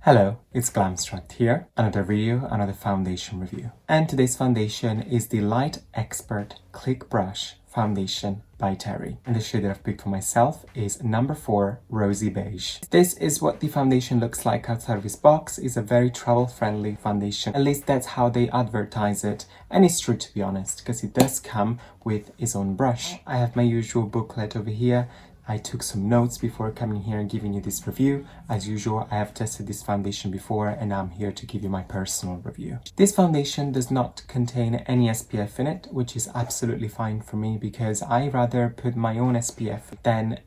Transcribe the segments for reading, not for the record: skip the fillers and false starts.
Hello, it's Glamstract here, another video, another foundation review. And today's foundation is the Light Expert Click Brush Foundation by Terra. And the shade that I've picked for myself is number 4, Rosy Beige. This is what the foundation looks like outside of this box. It's a very travel-friendly foundation. At least that's how they advertise it. And it's true, to be honest, because it does come with its own brush. I have my usual booklet over here. I took some notes before coming here and giving you this review. As usual, I have tested this foundation before and I'm here to give you my personal review. This foundation does not contain any SPF in it, which is absolutely fine for me because I rather put my own SPF than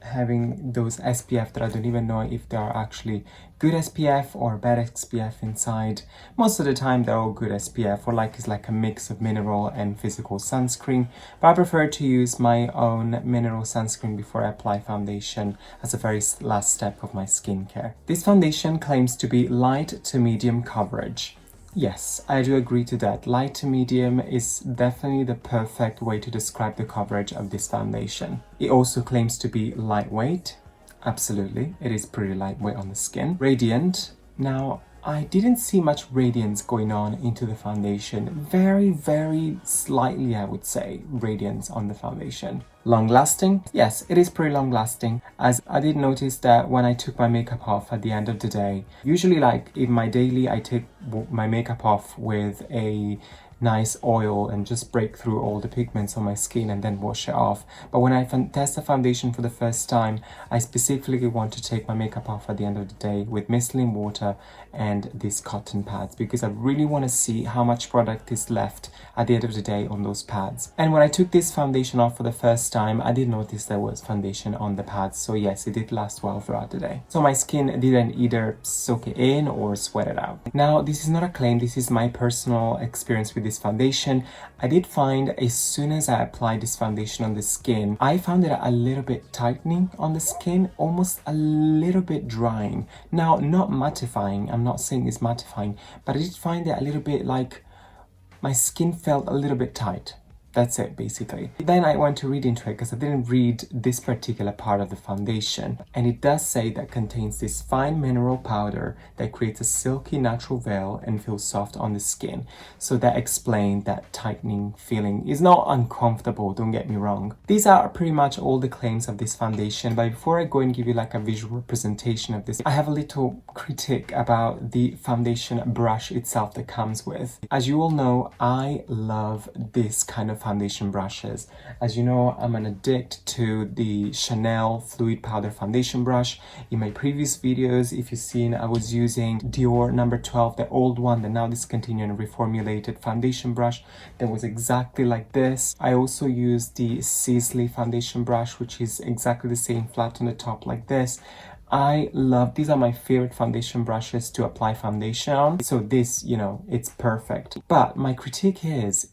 having those SPF that I don't even know if they are actually good SPF or bad SPF inside. Most of the time they're all good SPF, or it's like a mix of mineral and physical sunscreen, but I prefer to use my own mineral sunscreen before I apply foundation as a very last step of my skincare. This foundation claims to be light to medium coverage. Yes, I do agree to that. Light to medium is definitely the perfect way to describe the coverage of this foundation. It also claims to be lightweight. Absolutely, it is pretty lightweight on the skin. Radiant. Now, I didn't see much radiance going on into the foundation. Very slightly, I would say, radiance on the foundation. Long lasting? Yes, it is pretty long lasting, as I did notice that when I took my makeup off at the end of the day, usually in my daily I take my makeup off with a nice oil and just break through all the pigments on my skin and then wash it off. But when I test the foundation for the first time, I specifically want to take my makeup off at the end of the day with micellar water and these cotton pads, because I really want to see how much product is left at the end of the day on those pads. And when I took this foundation off for the first time, I did notice there was foundation on the pads, so yes, it did last well throughout the day. So my skin didn't either soak it in or sweat it out. Now, this is not a claim, this is my personal experience with this foundation. I did find as soon as I applied this foundation on the skin, I found it a little bit tightening on the skin, almost a little bit drying. Now, not mattifying, I'm not saying it's mattifying, but I did find it a little bit like my skin felt a little bit tight. That's it, basically. Then I went to read into it because I didn't read this particular part of the foundation. And it does say that contains this fine mineral powder that creates a silky natural veil and feels soft on the skin. So that explained that tightening feeling. Is not uncomfortable, don't get me wrong. These are pretty much all the claims of this foundation. But before I go and give you a visual representation of this, I have a little critique about the foundation brush itself that comes with. As you all know, I love this kind of foundation brushes. As you know, I'm an addict to the Chanel Fluid Powder Foundation brush. In my previous videos, if you've seen, I was using Dior number 12, the old one, the now discontinued and reformulated foundation brush that was exactly like this. I also used the Sisley foundation brush, which is exactly the same, flat on the top like this. I love, these are my favorite foundation brushes to apply foundation on. So this, it's perfect. But my critique is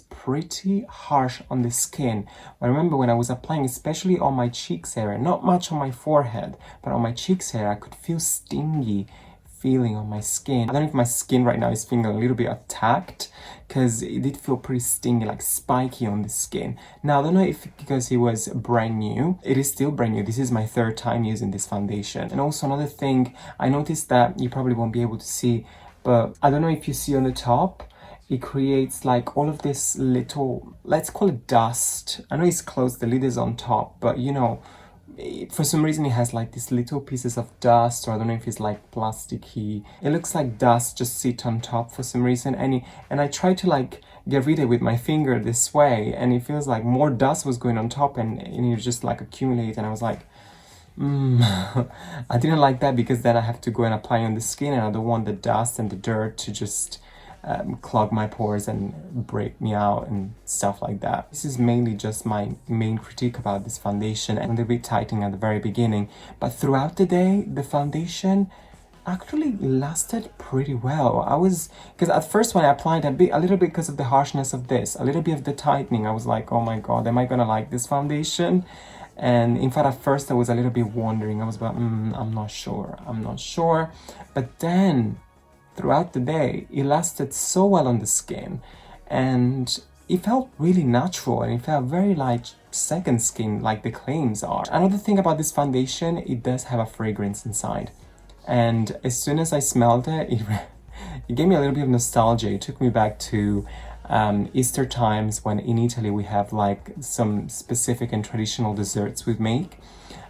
pretty harsh on the skin. I remember when I was applying, especially on my cheeks area, not much on my forehead, but on my cheeks area, I could feel stingy feeling on my skin. I don't know if my skin right now is feeling a little bit attacked, because it did feel pretty stingy, like spiky on the skin. Now, I don't know if because it was brand new. It is still brand new. This is my 3rd time using this foundation. And also another thing, I noticed that you probably won't be able to see, but I don't know if you see on the top, it creates all of this little, let's call it dust. I know it's closed, the lid is on top, but for some reason it has these little pieces of dust, or I don't know if it's plasticky. It looks like dust just sit on top for some reason. And I tried to get rid of it with my finger this way, and it feels like more dust was going on top, and it just accumulated, and I was like, I didn't like that, because then I have to go and apply on the skin, and I don't want the dust and the dirt to just clog my pores and break me out and stuff like that. This is mainly just my main critique about this foundation, and a little bit tightening at the very beginning. But throughout the day, the foundation actually lasted pretty well. Because at first when I applied a little bit because of the harshness of this, a little bit of the tightening, I was like, oh my god, am I gonna like this foundation? And in fact, at first I was a little bit wondering. I was about, I'm not sure. But then throughout the day, it lasted so well on the skin, and it felt really natural, and it felt very like second skin, like the claims are. Another thing about this foundation, it does have a fragrance inside. And as soon as I smelled it, it gave me a little bit of nostalgia. It took me back to Easter times, when in Italy we have like some specific and traditional desserts we make,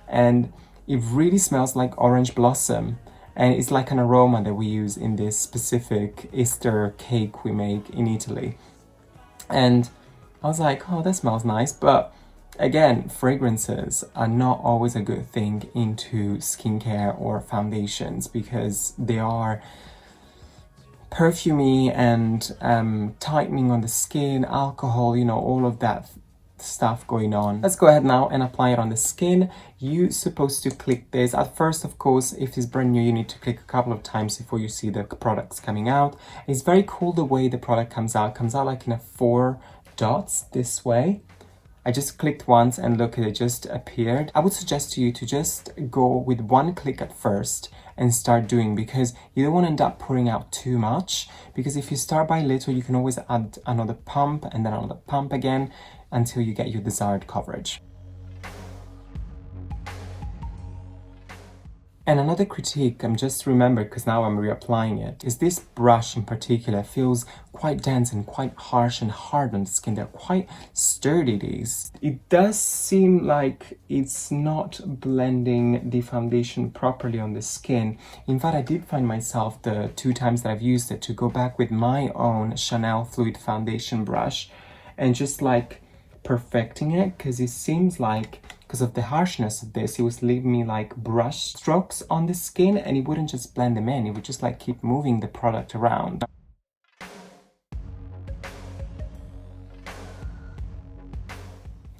and it really smells like orange blossom, and it's like an aroma that we use in this specific Easter cake we make in Italy. And I was like, oh, that smells nice. But again, fragrances are not always a good thing into skincare or foundations, because they are perfumey and tightening on the skin, alcohol, you know, all of that stuff going on. Let's go ahead now and apply it on the skin. You're supposed to click this at first, of course. If it's brand new, you need to click a couple of times before you see the products coming out. It's very cool the way the product comes out like in a 4 dots this way. I just clicked once and look, it just appeared. I would suggest to you to just go with one click at first and start doing, because you don't want to end up pouring out too much, because if you start by little, you can always add another pump and then another pump again until you get your desired coverage. And another critique, I'm just remembered because now I'm reapplying it, is this brush in particular feels quite dense and quite harsh and hard on the skin. They're quite sturdy, these. It does seem like it's not blending the foundation properly on the skin. In fact, I did find myself the 2 times that I've used it to go back with my own Chanel Fluid Foundation brush and just like perfecting it, because it seems like, because of the harshness of this, it was leaving me like brush strokes on the skin, and it wouldn't just blend them in, it would just like keep moving the product around.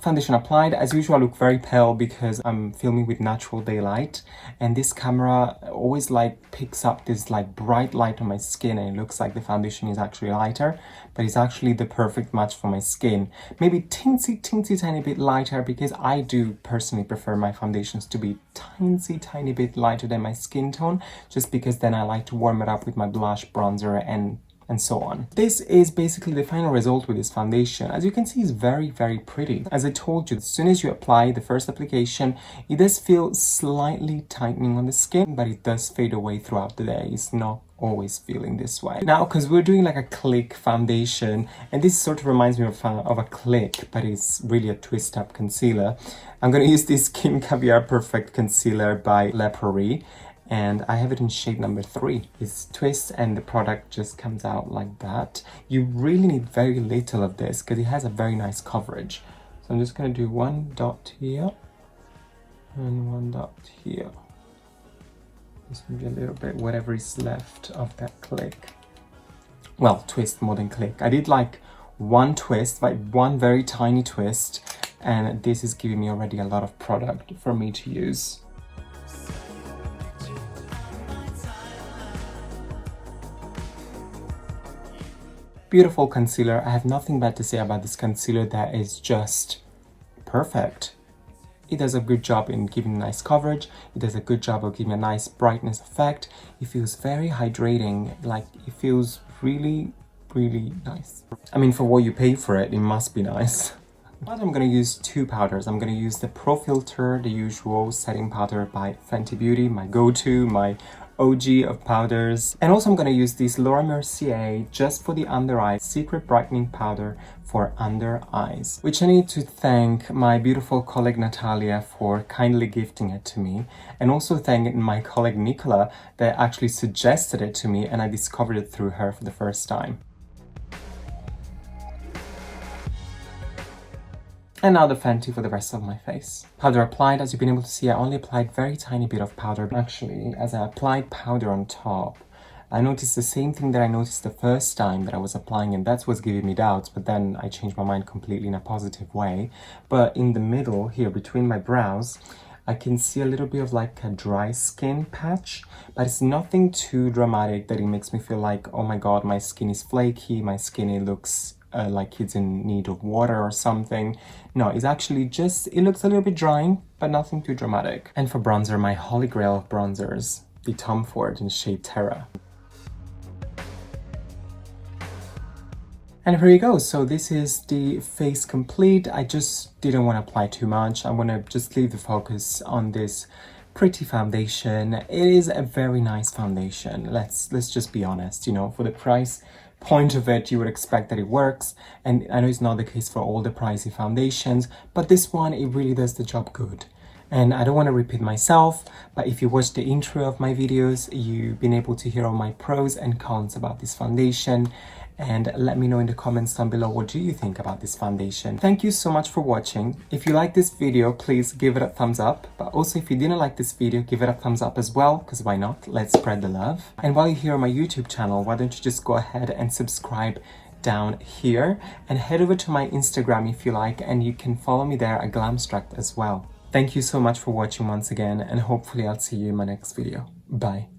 Foundation applied. As usual, I look very pale because I'm filming with natural daylight, and this camera always like picks up this like bright light on my skin, and it looks like the foundation is actually lighter, but it's actually the perfect match for my skin. Maybe teensy tiny bit lighter, because I do personally prefer my foundations to be tiny bit lighter than my skin tone, just because then I like to warm it up with my blush, bronzer, and so on. This is basically the final result with this foundation. As you can see, it's very pretty. As I told you, as soon as you apply the first application, it does feel slightly tightening on the skin, but it does fade away throughout the day. It's not always feeling this way. Now, because we're doing like a click foundation, and this sort of reminds me of a click, but it's really a twist up concealer, I'm going to use this Skin Caviar Perfect Concealer by Prairie. And I have it in shade number 3. It's twist, and the product just comes out like that. You really need very little of this because it has a very nice coverage. So I'm just going to do 1 dot here and 1 dot here. Just maybe a little bit, whatever is left of that click. Well, twist more than click. I did like 1 twist, like 1 very tiny twist, and this is giving me already a lot of product for me to use. Beautiful concealer. I have nothing bad to say about this concealer. That is just perfect. It does a good job in giving nice coverage. It does a good job of giving a nice brightness effect. It feels very hydrating. Like, it feels really nice. I mean, for what you pay for it, it must be nice. But I'm going to use 2 powders. I'm going to use the Pro Filt'r, the usual setting powder by Fenty Beauty, my go-to, my OG of powders. And also I'm going to use this Laura Mercier just for the under eyes secret brightening powder for under eyes, which I need to thank my beautiful colleague Natalia for kindly gifting it to me, and also thank my colleague Nicola that actually suggested it to me, and I discovered it through her for the first time. And now the Fenty for the rest of my face. Powder applied. As you've been able to see, I only applied very tiny bit of powder. Actually, as I applied powder on top, I noticed the same thing that I noticed the first time that I was applying, and that's what's giving me doubts, but then I changed my mind completely in a positive way. But in the middle here, between my brows, I can see a little bit of like a dry skin patch, but it's nothing too dramatic that it makes me feel like, oh my god, my skin is flaky, my skin, it looks like it's in need of water or something. No, it's actually just, it looks a little bit drying, but nothing too dramatic. And for bronzer, my holy grail of bronzers, the Tom Ford in shade Terra. And here you go. So this is the face complete. I just didn't want to apply too much. I want to just leave the focus on this pretty foundation. It is a very nice foundation. Let's just be honest, you know, for the price point of it, you would expect that it works. And I know it's not the case for all the pricey foundations, but this one, it really does the job good. And I don't want to repeat myself, but if you watched the intro of my videos, you've been able to hear all my pros and cons about this foundation. And let me know in the comments down below, what do you think about this foundation? Thank you so much for watching. If you like this video, please give it a thumbs up. But also if you didn't like this video, give it a thumbs up as well, because why not? Let's spread the love. And while you're here on my YouTube channel, why don't you just go ahead and subscribe down here and head over to my Instagram if you like, and you can follow me there at Glamstract as well. Thank you so much for watching once again, and hopefully I'll see you in my next video. Bye.